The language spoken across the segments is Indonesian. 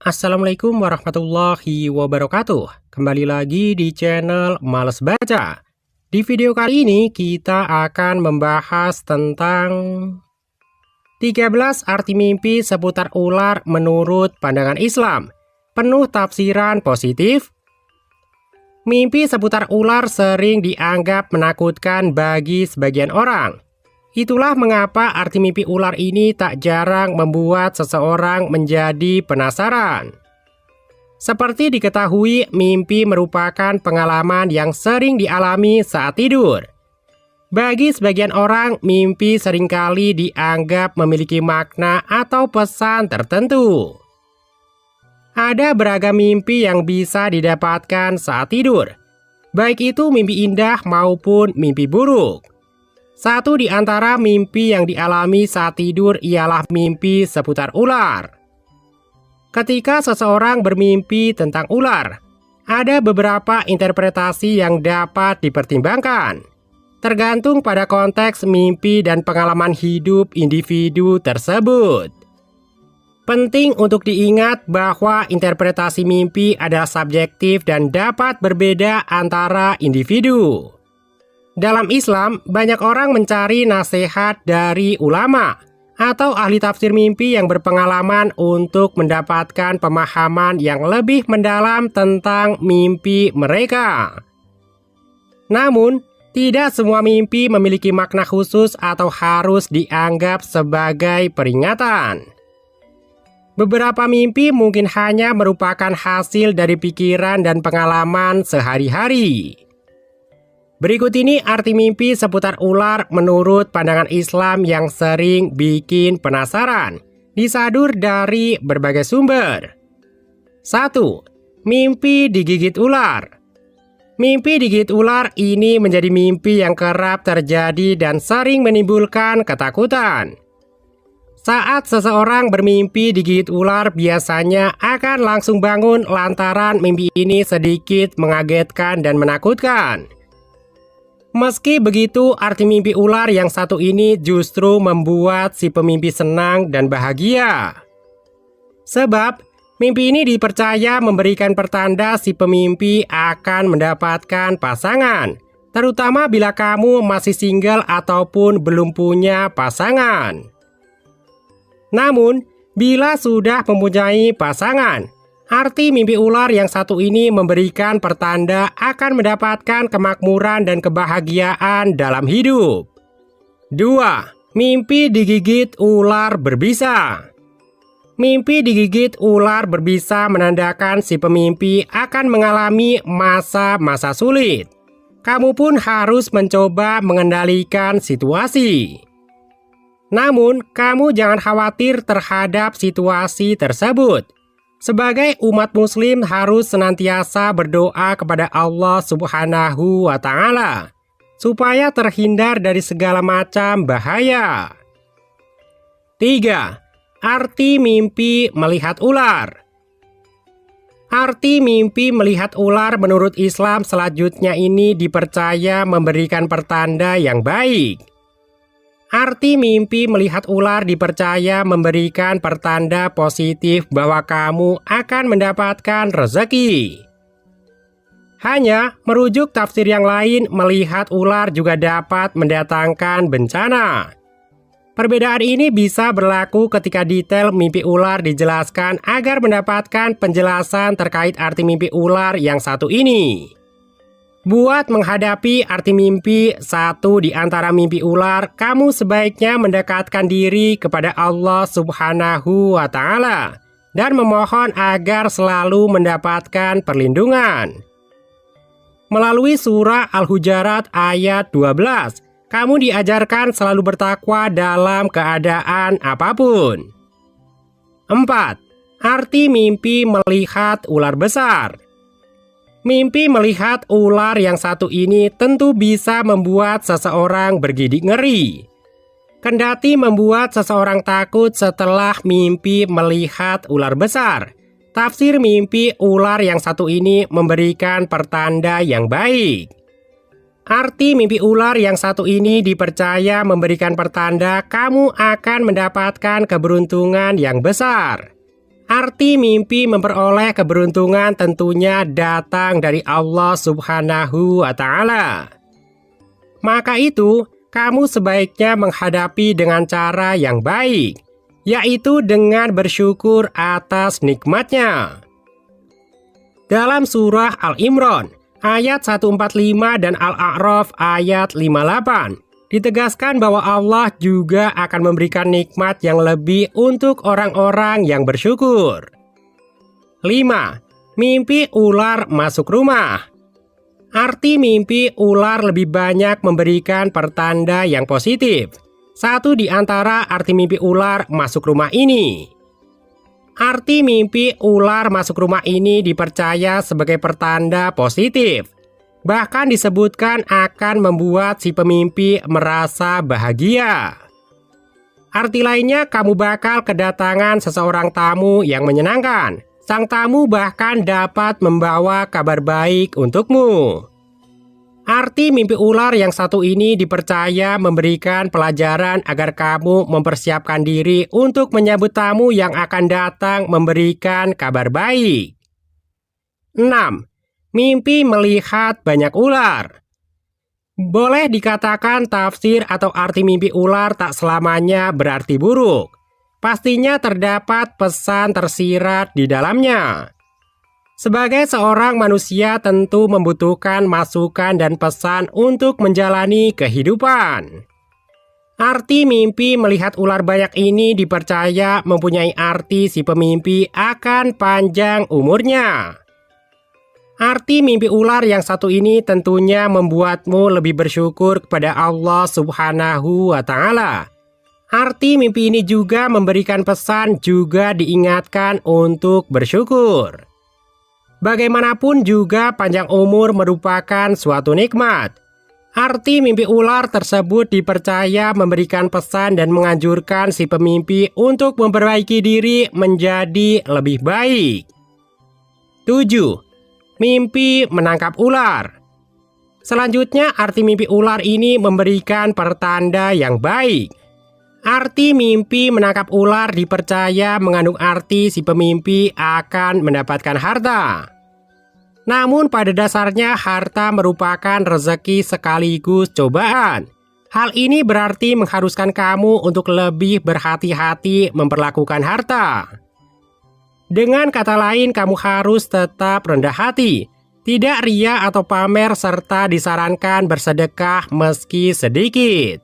Assalamualaikum warahmatullahi wabarakatuh. Kembali lagi di channel Males Baca. Di video kali ini kita akan membahas tentang 13 arti mimpi seputar ular menurut pandangan Islam. Penuh tafsiran positif. Mimpi seputar ular sering dianggap menakutkan bagi sebagian orang. Itulah mengapa arti mimpi ular ini tak jarang membuat seseorang menjadi penasaran. Seperti diketahui, mimpi merupakan pengalaman yang sering dialami saat tidur. Bagi sebagian orang, mimpi seringkali dianggap memiliki makna atau pesan tertentu. Ada beragam mimpi yang bisa didapatkan saat tidur, baik itu mimpi indah maupun mimpi buruk. Satu di antara mimpi yang dialami saat tidur ialah mimpi seputar ular. Ketika seseorang bermimpi tentang ular, ada beberapa interpretasi yang dapat dipertimbangkan, tergantung pada konteks mimpi dan pengalaman hidup individu tersebut. Penting untuk diingat bahwa interpretasi mimpi adalah subjektif dan dapat berbeda antara individu. Dalam Islam, banyak orang mencari nasihat dari ulama atau ahli tafsir mimpi yang berpengalaman untuk mendapatkan pemahaman yang lebih mendalam tentang mimpi mereka. Namun, tidak semua mimpi memiliki makna khusus atau harus dianggap sebagai peringatan. Beberapa mimpi mungkin hanya merupakan hasil dari pikiran dan pengalaman sehari-hari. Berikut ini arti mimpi seputar ular menurut pandangan Islam yang sering bikin penasaran, disadur dari berbagai sumber. 1. Mimpi digigit ular. Mimpi digigit ular ini menjadi mimpi yang kerap terjadi dan sering menimbulkan ketakutan. Saat seseorang bermimpi digigit ular, biasanya akan langsung bangun lantaran mimpi ini sedikit mengagetkan dan menakutkan. Meski begitu, arti mimpi ular yang satu ini justru membuat si pemimpi senang dan bahagia. Sebab, mimpi ini dipercaya memberikan pertanda si pemimpi akan mendapatkan pasangan, terutama bila kamu masih single ataupun belum punya pasangan. Namun, bila sudah mempunyai pasangan, arti mimpi ular yang satu ini memberikan pertanda akan mendapatkan kemakmuran dan kebahagiaan dalam hidup. 2. Mimpi digigit ular berbisa. Mimpi digigit ular berbisa menandakan si pemimpi akan mengalami masa-masa sulit. Kamu pun harus mencoba mengendalikan situasi. Namun, kamu jangan khawatir terhadap situasi tersebut. Sebagai umat muslim harus senantiasa berdoa kepada Allah Subhanahu wa Ta'ala supaya terhindar dari segala macam bahaya. 3. Arti mimpi melihat ular. Arti mimpi melihat ular menurut Islam selanjutnya ini dipercaya memberikan pertanda yang baik. Arti mimpi melihat ular dipercaya memberikan pertanda positif bahwa kamu akan mendapatkan rezeki. Hanya merujuk tafsir yang lain, melihat ular juga dapat mendatangkan bencana. Perbedaan ini bisa berlaku ketika detail mimpi ular dijelaskan agar mendapatkan penjelasan terkait arti mimpi ular yang satu ini. Buat menghadapi arti mimpi satu di antara mimpi ular, kamu sebaiknya mendekatkan diri kepada Allah Subhanahu wa Ta'ala dan memohon agar selalu mendapatkan perlindungan. Melalui surah Al-Hujarat ayat 12, kamu diajarkan selalu bertakwa dalam keadaan apapun. 4. Arti mimpi melihat ular besar. Mimpi melihat ular yang satu ini tentu bisa membuat seseorang bergidik ngeri. Kendati membuat seseorang takut setelah mimpi melihat ular besar, tafsir mimpi ular yang satu ini memberikan pertanda yang baik. Arti mimpi ular yang satu ini dipercaya memberikan pertanda kamu akan mendapatkan keberuntungan yang besar. Arti mimpi memperoleh keberuntungan tentunya datang dari Allah Subhanahu wa Ta'ala. Maka itu, kamu sebaiknya menghadapi dengan cara yang baik, yaitu dengan bersyukur atas nikmatnya. Dalam surah Al-Imran ayat 145 dan Al-A'raf ayat 58, ditegaskan bahwa Allah juga akan memberikan nikmat yang lebih untuk orang-orang yang bersyukur. 5. Mimpi ular masuk rumah. Arti mimpi ular lebih banyak memberikan pertanda yang positif. Satu di antara arti mimpi ular masuk rumah ini. Arti mimpi ular masuk rumah ini dipercaya sebagai pertanda positif. Bahkan disebutkan akan membuat si pemimpi merasa bahagia. Arti lainnya, kamu bakal kedatangan seseorang tamu yang menyenangkan. Sang tamu bahkan dapat membawa kabar baik untukmu. Arti mimpi ular yang satu ini dipercaya memberikan pelajaran agar kamu mempersiapkan diri untuk menyambut tamu yang akan datang memberikan kabar baik. 6. Mimpi melihat banyak ular. Boleh dikatakan tafsir atau arti mimpi ular tak selamanya berarti buruk. Pastinya terdapat pesan tersirat di dalamnya. Sebagai seorang manusia tentu membutuhkan masukan dan pesan untuk menjalani kehidupan. Arti mimpi melihat ular banyak ini dipercaya mempunyai arti si pemimpi akan panjang umurnya. Arti mimpi ular yang satu ini tentunya membuatmu lebih bersyukur kepada Allah Subhanahu wa Ta'ala. Arti mimpi ini juga memberikan pesan juga diingatkan untuk bersyukur. Bagaimanapun juga panjang umur merupakan suatu nikmat. Arti mimpi ular tersebut dipercaya memberikan pesan dan menganjurkan si pemimpi untuk memperbaiki diri menjadi lebih baik. 7. Mimpi menangkap ular. Selanjutnya, arti mimpi ular ini memberikan pertanda yang baik. Arti mimpi menangkap ular dipercaya mengandung arti si pemimpi akan mendapatkan harta. Namun pada dasarnya harta merupakan rezeki sekaligus cobaan. Hal ini berarti mengharuskan kamu untuk lebih berhati-hati memperlakukan harta. Dengan kata lain, kamu harus tetap rendah hati, tidak ria atau pamer, serta disarankan bersedekah meski sedikit.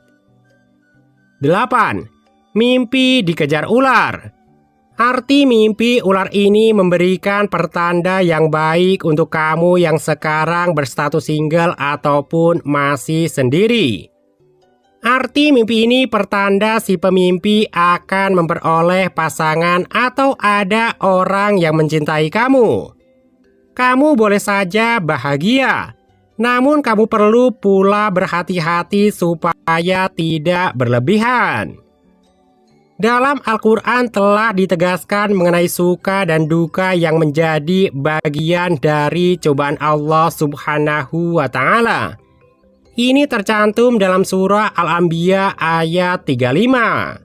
8. Mimpi dikejar ular. Arti mimpi ular ini memberikan pertanda yang baik untuk kamu yang sekarang berstatus single ataupun masih sendiri. Arti mimpi ini pertanda si pemimpi akan memperoleh pasangan atau ada orang yang mencintai kamu. Kamu boleh saja bahagia, namun kamu perlu pula berhati-hati supaya tidak berlebihan. Dalam Al-Quran telah ditegaskan mengenai suka dan duka yang menjadi bagian dari cobaan Allah Subhanahu wa Ta'ala. Ini tercantum dalam surah Al-Anbiya ayat 35.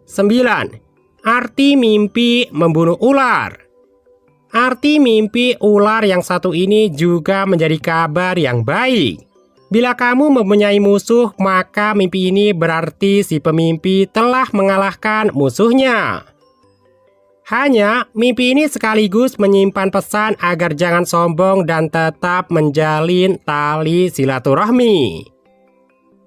9. Arti mimpi membunuh ular. Arti mimpi ular yang satu ini juga menjadi kabar yang baik. Bila kamu mempunyai musuh, maka mimpi ini berarti si pemimpi telah mengalahkan musuhnya. Hanya, mimpi ini sekaligus menyimpan pesan agar jangan sombong dan tetap menjalin tali silaturahmi.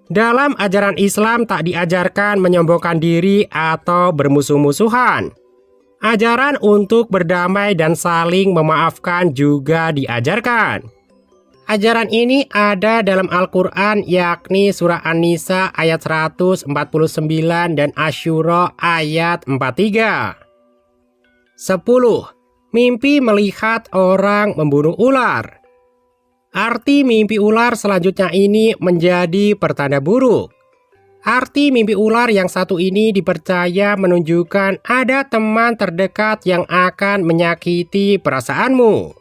Dalam ajaran Islam tak diajarkan menyombongkan diri atau bermusuh-musuhan. Ajaran untuk berdamai dan saling memaafkan juga diajarkan. Ajaran ini ada dalam Al-Quran, yakni surah An-Nisa ayat 149 dan Asy-Syura ayat 43. 10. Mimpi melihat orang membunuh ular. Arti mimpi ular selanjutnya ini menjadi pertanda buruk. Arti mimpi ular yang satu ini dipercaya menunjukkan ada teman terdekat yang akan menyakiti perasaanmu.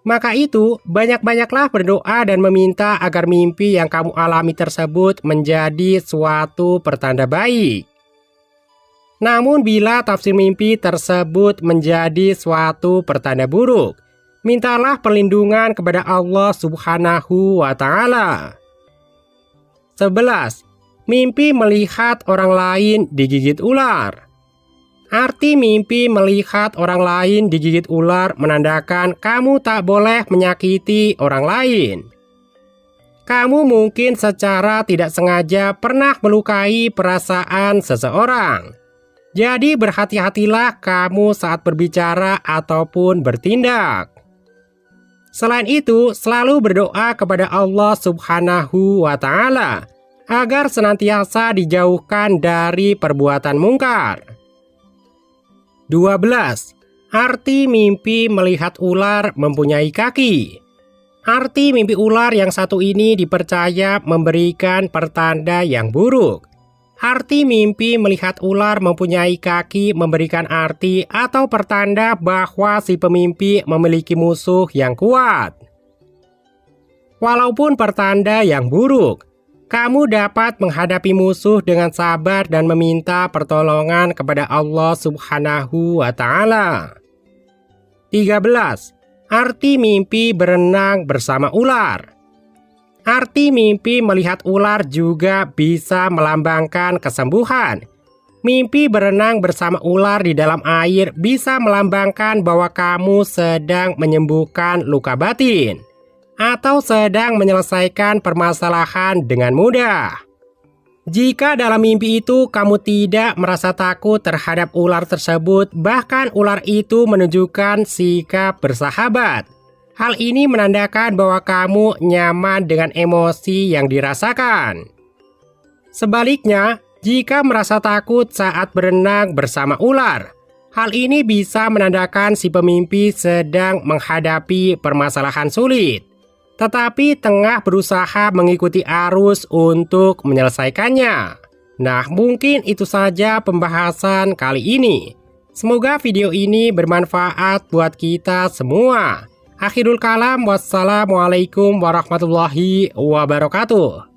Maka itu, banyak-banyaklah berdoa dan meminta agar mimpi yang kamu alami tersebut menjadi suatu pertanda baik. Namun bila tafsir mimpi tersebut menjadi suatu pertanda buruk, mintalah perlindungan kepada Allah Subhanahu wa Ta'ala. 11. Mimpi melihat orang lain digigit ular. Arti mimpi melihat orang lain digigit ular menandakan kamu tak boleh menyakiti orang lain. Kamu mungkin secara tidak sengaja pernah melukai perasaan seseorang. Jadi berhati-hatilah kamu saat berbicara ataupun bertindak. Selain itu, selalu berdoa kepada Allah Subhanahu wa Ta'ala agar senantiasa dijauhkan dari perbuatan mungkar. 12. Arti mimpi melihat ular mempunyai kaki. Arti mimpi ular yang satu ini dipercaya memberikan pertanda yang buruk. Arti mimpi melihat ular mempunyai kaki memberikan arti atau pertanda bahwa si pemimpi memiliki musuh yang kuat. Walaupun pertanda yang buruk, kamu dapat menghadapi musuh dengan sabar dan meminta pertolongan kepada Allah Subhanahu wa Ta'ala. 13. Arti mimpi berenang bersama ular. Arti mimpi melihat ular juga bisa melambangkan kesembuhan. Mimpi berenang bersama ular di dalam air bisa melambangkan bahwa kamu sedang menyembuhkan luka batin atau sedang menyelesaikan permasalahan dengan mudah. Jika dalam mimpi itu kamu tidak merasa takut terhadap ular tersebut, bahkan ular itu menunjukkan sikap bersahabat. Hal ini menandakan bahwa kamu nyaman dengan emosi yang dirasakan. Sebaliknya, jika merasa takut saat berenang bersama ular, hal ini bisa menandakan si pemimpi sedang menghadapi permasalahan sulit, tetapi tengah berusaha mengikuti arus untuk menyelesaikannya. Nah, mungkin itu saja pembahasan kali ini. Semoga video ini bermanfaat buat kita semua. Akhirul kalam, wassalamualaikum warahmatullahi wabarakatuh.